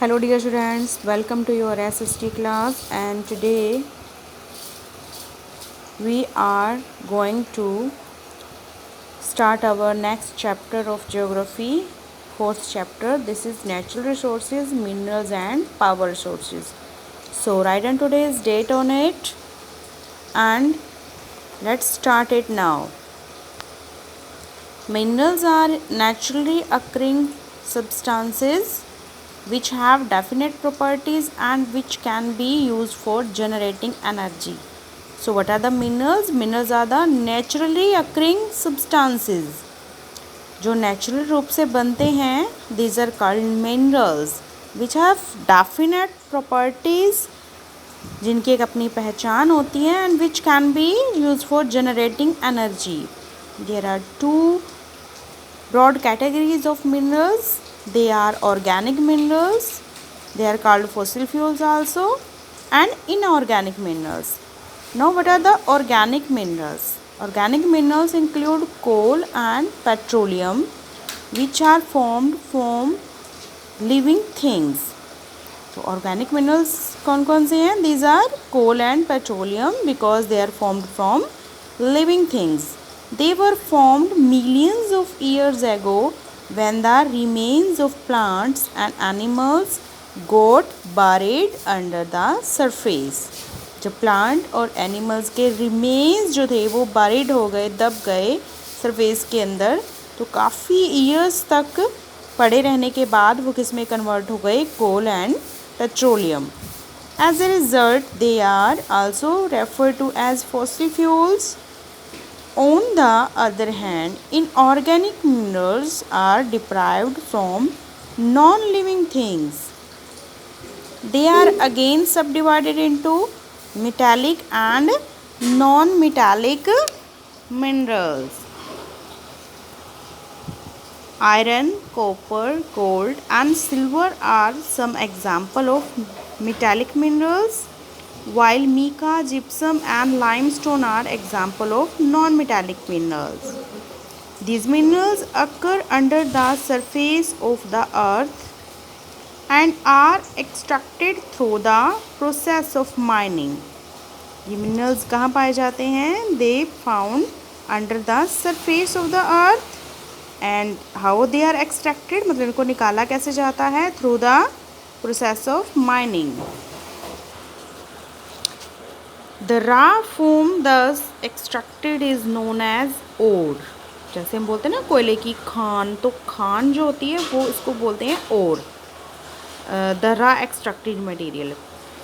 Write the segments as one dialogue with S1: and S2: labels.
S1: Hello dear students, welcome to your SST class, and today we are going to start our next chapter of geography, fourth chapter. This is natural resources, minerals and power resources. So write down today's date on it and let's start it now. Minerals are naturally occurring substances which have definite properties and which can be used for generating energy. So what are the minerals? Minerals are the naturally occurring substances जो natural रूप से बनते हैं. These are called minerals which have definite properties, जिनकी एक अपनी पहचान होती है, and which can be used for generating energy. There are two broad categories of minerals. They are organic minerals, they are called fossil fuels also, and inorganic minerals. Now what are the organic minerals? Organic minerals include coal and petroleum, which are formed from living things. So organic minerals कौन कौन से हैं? These are coal and petroleum because they are formed from living things. They were formed millions of years ago when the remains of plants and animals got buried under the surface. जब plant और animals के remains जो थे वो buried हो गए, दब गए सरफेस के अंदर, तो काफ़ी ईयर्स तक पड़े रहने के बाद वो किस में कन्वर्ट हो गए? Coal and petroleum. As a result, they are also referred to as fossil fuels. On the other hand, inorganic minerals are derived from non-living things. They are again subdivided into metallic and non-metallic minerals. Iron, copper, gold and silver are some example of metallic minerals, while mica, gypsum and limestone are example of non-metallic minerals. These minerals occur under the surface of the earth and are extracted through the process of mining. ये minerals कहाँ पाए जाते हैं? They found under the surface of the earth. And how they are extracted? मतलब इनको निकाला कैसे जाता है? Through the process of mining. The raw form thus extracted is known as ore. जैसे हम बोलते हैं ना कोयले की खान, तो खान जो होती है वो इसको बोलते हैं ore. The raw extracted material,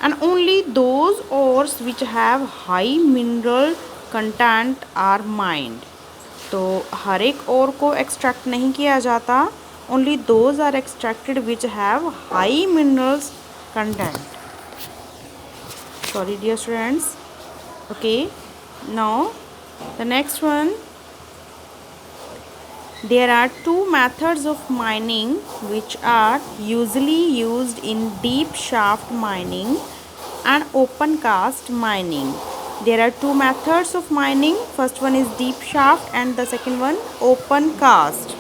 S1: and only those ores which have high mineral content are mined. तो हर एक ओर को एक्सट्रैक्ट नहीं किया जाता. Only those are extracted which have high minerals content. Sorry dear students. Okay, now the next one. There are two methods of mining which are usually used in deep shaft mining and open cast mining. There are two methods of mining. First one is deep shaft and the second one open cast.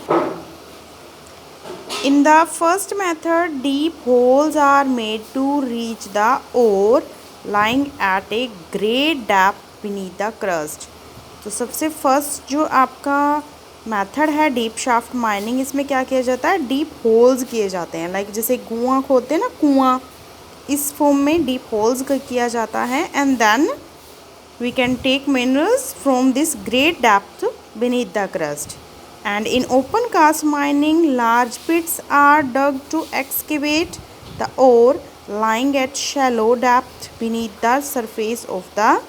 S1: In the first method, deep holes are made to reach the ore lying at a great depth beneath the crust. तो सबसे first जो आपका method है deep shaft mining, इसमें क्या किया जाता है? डीप होल्स किए जाते हैं. लाइक जैसे कुआं खोदते हैं ना, कुआं, इस फॉर्म में डीप होल्स किया जाता है. And then we can take minerals from this great depth beneath the crust. And in open cast mining, large pits are dug to excavate the ore lying at shallow depth beneath the surface of the.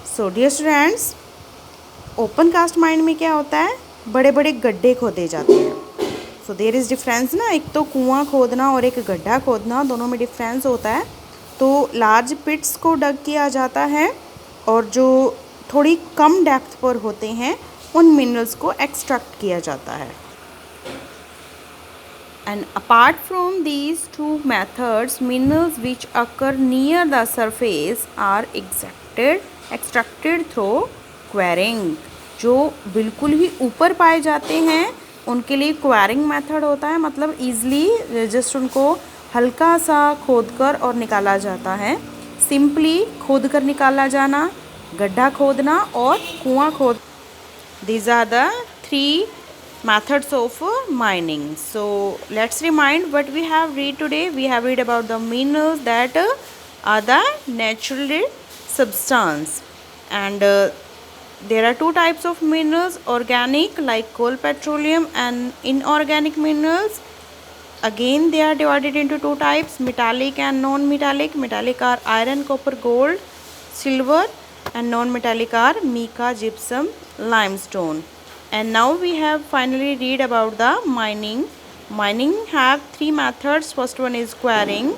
S1: So dear students, open cast mine में क्या होता है? बड़े बड़े गड्ढे खोदे जाते हैं. सो देयर इज़ डिफरेंस ना, एक तो कुआं खोदना और एक गड्ढा खोदना, दोनों में डिफरेंस होता है. तो लार्ज पिट्स को डग किया जाता है और जो थोड़ी कम डेप्थ पर होते हैं उन मिनरल्स को एक्सट्रैक्ट किया जाता है. And apart from these two methods, minerals which occur near the surface are extracted through quarrying. जो बिल्कुल ही ऊपर पाए जाते हैं उनके लिए क्वेरिंग मेथड होता है, मतलब ईज़िली जस्ट उनको हल्का सा खोद कर और निकाला जाता है। सिंपली खोद कर निकाला जाना, गड्ढा खोदना और कुआं खोद, these are the three methods of mining. So let's remind what we have read today. We have read about the minerals that are the natural substance, and there are two types of minerals: organic like coal, petroleum, and inorganic minerals. Again, they are divided into two types: metallic and non-metallic. Metallic are iron, copper, gold, silver, and non-metallic are mica, gypsum, limestone. And now we have finally read about the mining. Mining have three methods. First one is quarrying,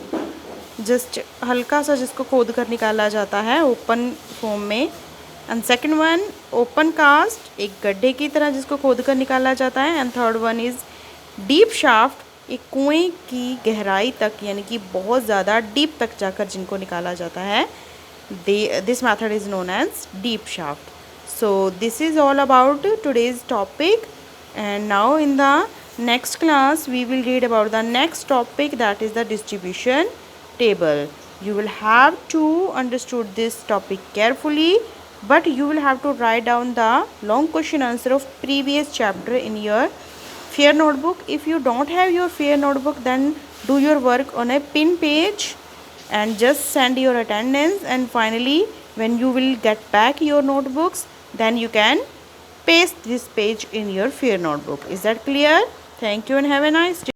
S1: just हल्का सा जिसको खोद कर निकाला जाता है open form में। And second one open cast, एक गड्ढे की तरह जिसको खोद कर निकाला जाता है। And third one is deep shaft, एक कुएं की गहराई तक यानी कि बहुत ज़्यादा डीप तक जाकर जिनको निकाला जाता है। This method is known as deep shaft. So this is all about today's topic, and now in the next class we will read about the next topic, that is the distribution table. You will have to understood this topic carefully, but you will have to write down the long question answer of previous chapter in your fair notebook. If you don't have your fair notebook, then do your work on a pin page and just send your attendance, and finally when you will get back your notebooks, then you can paste this page in your fair notebook. Is that clear? Thank you and have a nice day.